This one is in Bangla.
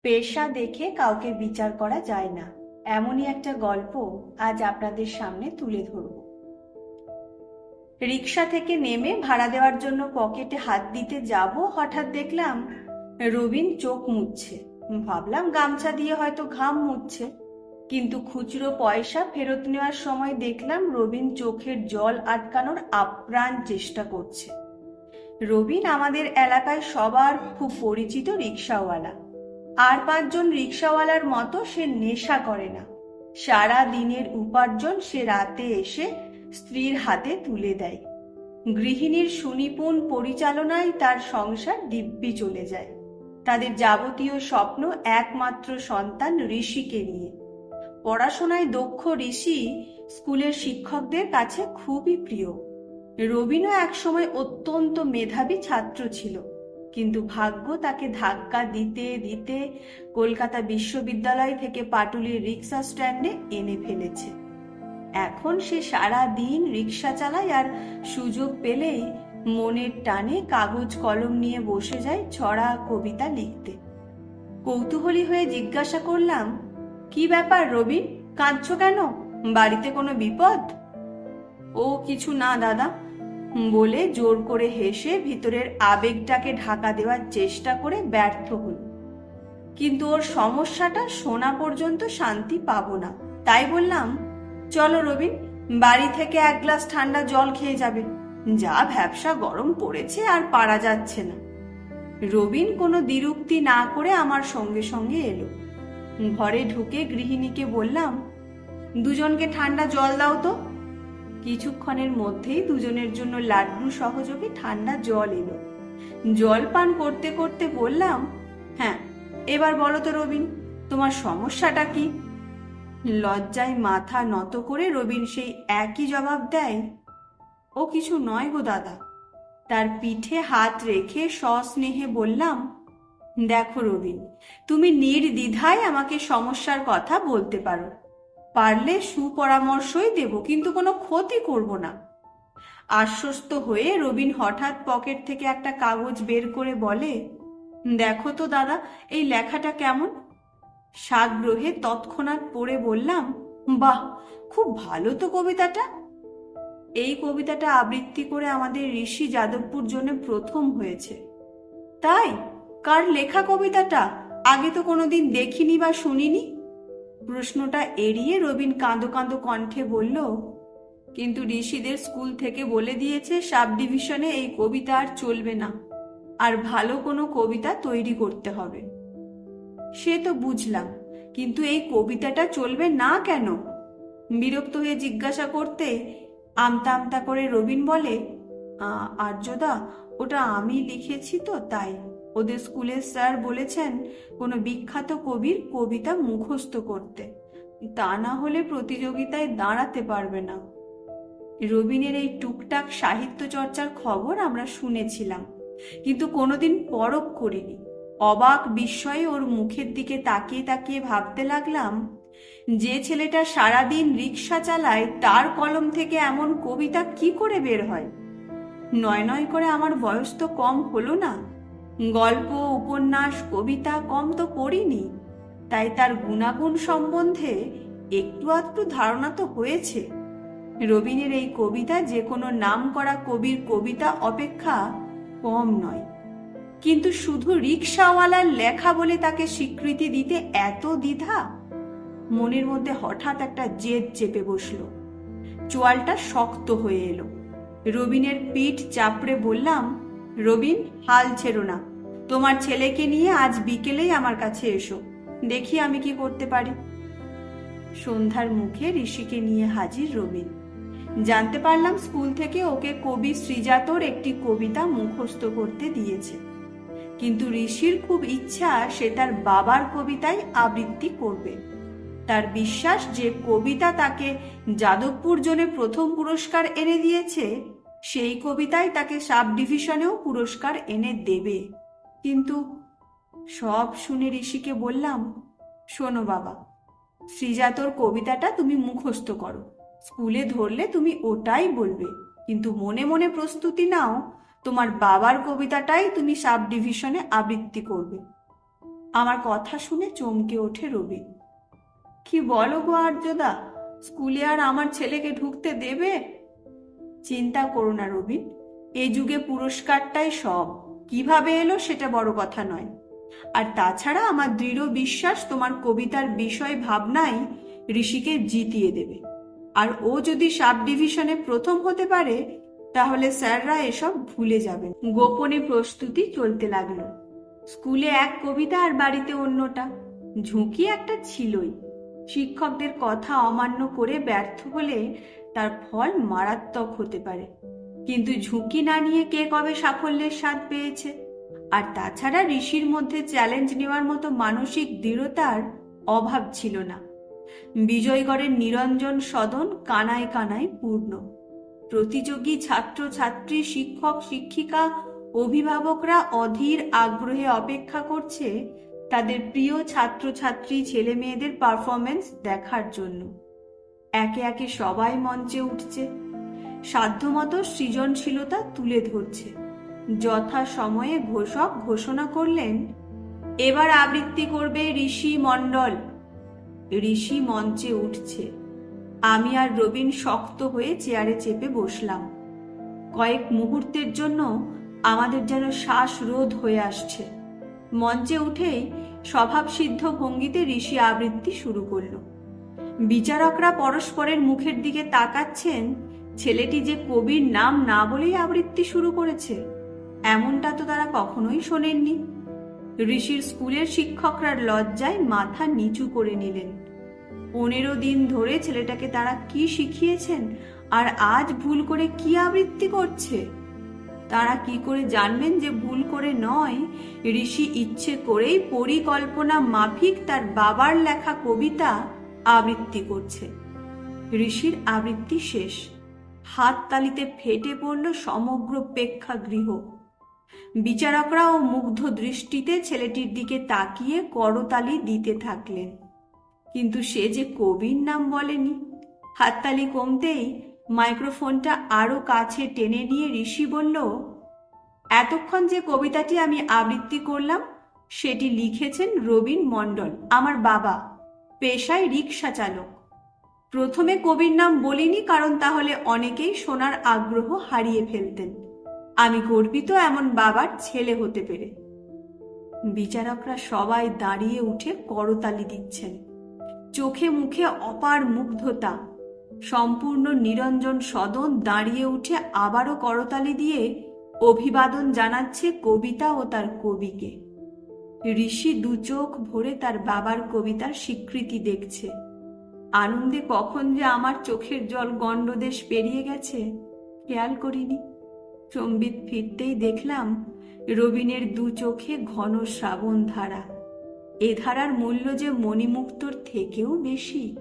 পেশা দেখে কাউকে বিচার করা যায় না, এমনই একটা গল্প আজ আপনাদের সামনে তুলে ধরব। রিক্সা থেকে নেমে ভাড়া দেওয়ার জন্য পকেটে হাত দিতে যাব, হঠাৎ দেখলাম রবিন চোখ মুছছে। ভাবলাম গামছা দিয়ে হয়তো ঘাম মুছছে, কিন্তু খুচরো পয়সা ফেরত নেওয়ার সময় দেখলাম রবিন চোখের জল আটকানোর আপ্রাণ চেষ্টা করছে। রবিন আমাদের এলাকায় সবার খুব পরিচিত রিক্সাওয়ালা। আর 5 জন রিক্সাওয়ালার মতো সে নেশা করে না। সারা দিনের উপার্জন সে রাতে এসে স্ত্রীর হাতে তুলে দেয়। গৃহিণীর সুনিপুণ পরিচালনায় তার সংসার দিব্যি চলে যায়। তাদের যাবতীয় স্বপ্ন একমাত্র সন্তান ঋষিকে নিয়ে। পড়াশোনায় দক্ষ ঋষি স্কুলের শিক্ষকদের কাছে খুবই প্রিয়। রবিনও একসময় অত্যন্ত মেধাবী ছাত্র ছিল, কিন্তু ভাগ্য তাকে ধাক্কা দিতে দিতে কলকাতা বিশ্ববিদ্যালয় থেকে পাটুলির রিক্সা স্ট্যান্ডে এনে ফেলেছে। এখন সে সারা দিন রিক্সা চালায়, আর সুযোগ পেলেই মনের টানে কাগজ কলম নিয়ে বসে যায় ছড়া কবিতা লিখতে। কৌতূহলী হয়ে জিজ্ঞাসা করলাম, কি ব্যাপার রবি, কাঁদছো কেন? বাড়িতে কোনো বিপদ? ও কিছু না দাদা বলে জোর করে হেসে ভিতরের আবেগটাকে ঢাকা দেওয়ার চেষ্টা করে ব্যর্থ হল। কিন্তু ওর সমস্যাটা শোনা পর্যন্ত শান্তি পাবো না। তাই বললাম, চলো রবিন, বাড়ি থেকে 1 গ্লাস ঠান্ডা জল খেয়ে যাবে। যা ভ্যাপসা গরম পড়েছে, আর পারা যাচ্ছে না। রবিন কোনো দ্বিরুক্তি না করে আমার সঙ্গে সঙ্গে এলো। ঘরে ঢুকে গৃহিণীকে বললাম, দুজনকে ঠান্ডা জল দাও তো। কিছুক্ষণের মধ্যেই দুজনের জন্য লাড্ডু সহযোগে ঠান্ডা জল এলো। জল পান করতে করতে বললাম, হ্যাঁ এবার বলো তো রবিন, তোমার সমস্যাটা কি? লজ্জায় মাথা নত করে রবিন সেই একই জবাব দেয়, ও কিছু নয় গো দাদা। তার পিঠে হাত রেখে সস্নেহে বললাম, দেখো রবিন, তুমি নির্দ্বিধায় আমাকে সমস্যার কথা বলতে পারো। পারলে সুপরামর্শই দেব, কিন্তু কোনো ক্ষতি করব না। আশ্বস্ত হয়ে রবিন হঠাৎ পকেট থেকে একটা কাগজ বের করে বলে, দেখো তো দাদা, এই লেখাটা কেমন? সাগ্রহে তৎক্ষণাৎ পড়ে বললাম, বাহ, খুব ভালো তো কবিতাটা। এই কবিতাটা আবৃত্তি করে আমাদের ঋষি যাদবপুর জন্য প্রথম হয়েছে। তাই? কার লেখা কবিতাটা? আগে তো কোনোদিন দেখিনি বা শুনিনি। প্রশ্নটা এড়িয়ে রবিন কাঁদো কাঁদো কণ্ঠে বলল, কিন্তু ঋষিদের স্কুল থেকে বলে দিয়েছে সাব ডিভিশনে এই কবিতা আর চলবে না, আর ভালো কোনো কবিতা তৈরি করতে হবে। সে তো বুঝলাম, কিন্তু এই কবিতাটা চলবে না কেন? বিরক্ত হয়ে জিজ্ঞাসা করতে আমতা আমতা করে রবিন বলে, আর্যদা, ওটা আমি লিখেছি তো, তাই। ওদের স্কুলের স্যার বলেছেন কোনো বিখ্যাত কবির কবিতা মুখস্থ করতে, তা না হলে প্রতিযোগিতায় দাঁড়াতে পারবে না। রবিনের এই টুকটাক সাহিত্য চর্চার খবর আমরা শুনেছিলাম, কিন্তু কোনোদিন পরখ করিনি। অবাক বিস্ময়ে ওর মুখের দিকে তাকিয়ে তাকিয়ে ভাবতে লাগলাম, যে ছেলেটা সারাদিন রিক্সা চালায় তার কলম থেকে এমন কবিতা কি করে বের হয়? নয় নয় করে আমার বয়স তো কম হলো না। গল্প, উপন্যাস, কবিতা কম তো পড়িনি, তাই তার গুণাগুণ সম্বন্ধে একটু আধটু ধারণা তো হয়েছে। রবিনের এই কবিতা যে কোনো নাম করা কবির কবিতা অপেক্ষা কম নয়, কিন্তু শুধু রিক্সাওয়ালার লেখা বলে তাকে স্বীকৃতি দিতে এত দ্বিধা। মনের মধ্যে হঠাৎ একটা জেদ চেপে বসলো। চোয়ালটা শক্ত হয়ে এলো। রবিনের পিঠ চাপড়ে বললাম, রবিন, হাল ছেড়ো না। তোমার ছেলেকে নিয়ে আজ বিকেলেই আমার কাছে এসো, দেখি আমি কি করতে পারি। সন্ধ্যার মুখে ঋষিকে নিয়ে হাজির রবিন। জানতে পারলাম স্কুল থেকে ওকে কবি শ্রীজাতর একটি কবিতা মুখস্থ করতে দিয়েছে, কিন্তু ঋষির খুব ইচ্ছা সে তার বাবার কবিতায় আবৃত্তি করবে। তার বিশ্বাস যে কবিতা তাকে যাদবপুর জোনে প্রথম পুরস্কার এনে দিয়েছে, সেই কবিতায় তাকে সাব ডিভিশনেও পুরস্কার এনে দেবে। কিন্তু সব শুনে ঋষিকে বললাম, শোনো বাবা, শ্রীজাতর কবিতাটা তুমি মুখস্থ করো, স্কুলে ধরলে তুমি ওটাই বলবে, কিন্তু মনে মনে প্রস্তুতি নাও তোমার বাবার কবিতাটাই তুমি সাব ডিভিশনে আবৃত্তি করবে। আমার কথা শুনে চমকে ওঠে রবিন। কি বলো গো আর্যদা, স্কুলে আর আমার ছেলেকে ঢুকতে দেবে? চিন্তা করো না রবিন, এ যুগে পুরস্কারটাই সব। কিভাবে এলো সেটা বড় কথা নয়। আর তাছাড়া আমার দৃঢ় বিশ্বাস তোমার কবিতার বিষয় ভাবনাই ঋষিকে জিতিয়ে দেবে। আর ও যদি সাব ডিভিশনে প্রথম হতে পারে তাহলে স্যাররা এসব ভুলে যাবেন। গোপনে প্রস্তুতি চলতে লাগলো। স্কুলে এক কবিতা আর বাড়িতে অন্যটা। ঝুঁকি একটা ছিলই। শিক্ষকদের কথা অমান্য করে ব্যর্থ হলে তার ফল মারাত্মক হতে পারে। কিন্তু ঝুঁকি না নিয়ে কে কবে সাফল্যের স্বাদ পেয়েছে? আর তাছাড়া ঋষির মধ্যে চ্যালেঞ্জ নেওয়ার মতো মানসিক দৃঢ়তার অভাব ছিল না। বিজয়গড়ের নিরঞ্জন সদন কানায় কানায় পূর্ণ। প্রতিযোগী ছাত্র ছাত্রী, শিক্ষক শিক্ষিকা, অভিভাবকরা অধীর আগ্রহে অপেক্ষা করছে তাদের প্রিয় ছাত্রছাত্রী ছেলে মেয়েদের পারফরমেন্স দেখার জন্য। একে একে সবাই মঞ্চে উঠছে, সাধ্যমতো সৃজনশীলতা তুলে ধরছে। যথা সময়ে ঘোষক ঘোষণা করলেন, এবার আবৃত্তি করবে ঋষি মণ্ডল। ঋষি মঞ্চে উঠছে। আমি আর রবিন শক্ত হয়ে চেয়ারে চেপে বসলাম। কয়েক মুহূর্তের জন্য আমাদের যেন শ্বাসরোধ হয়ে আসছে। মঞ্চে উঠেই স্বভাবসিদ্ধ ভঙ্গিতে ঋষি আবৃত্তি শুরু করল। বিচারকরা পরস্পরের মুখের দিকে তাকাচ্ছেন, ছেলেটি যে কবির নাম না বলেই আবৃত্তি শুরু করেছে এমনটা তো তারা কখনোই শোনেননি। ঋষির স্কুলের শিক্ষকরা লজ্জায় মাথা নিচু করে নিলেন। 15 দিন ধরে ছেলেটাকে তারা কি শিখিয়েছেন আর আজ ভুল করে কি আবৃত্তি করছে? তারা কি করে জানবেন যে ভুল করে নয়, ঋষি ইচ্ছে করেই পরিকল্পনা মাফিক তার বাবার লেখা কবিতা আবৃত্তি করছে। ঋষির আবৃত্তি শেষ। হাততালিতে ফেটে পড়ল সমগ্র প্রেক্ষাগৃহ। বিচারকরাও মুগ্ধ দৃষ্টিতে ছেলেটির দিকে তাকিয়ে করতালি দিতে থাকলেন। কিন্তু সে যে কবির নাম বলেনি। হাততালি কমতেই মাইক্রোফোনটা আরো কাছে টেনে নিয়ে ঋষি বলল, এতক্ষণ যে কবিতাটি আমি আবৃত্তি করলাম সেটি লিখেছেন রবিন মণ্ডল, আমার বাবা, পেশায় রিক্সা চালক। প্রথমে কবির নাম বলিনি কারণ তাহলে অনেকেই শোনার আগ্রহ হারিয়ে ফেলতেন। আমি গর্বিত এমন বাবার ছেলে হতে পেরে। বিচারকরা সবাই দাঁড়িয়ে উঠে করতালি দিচ্ছেন। চোখে মুখে অপার মুগ্ধতা। সম্পূর্ণ নিরঞ্জন সদন দাঁড়িয়ে উঠে আবারও করতালি দিয়ে অভিবাদন জানাচ্ছে কবিতা ও তার কবিকে। ঋষি দু চোখ ভরে তার বাবার কবিতার স্বীকৃতি দেখছে। আনন্দে কখন যে আমার চোখের জল গণ্ডদেশ পেরিয়ে গেছে খেয়াল করিনি। সম্বিত ফিরতেই দেখলাম রবিনের দু চোখে ঘন শ্রাবণ ধারা। এ ধারার মূল্য যে মণিমুক্তর থেকেও বেশি।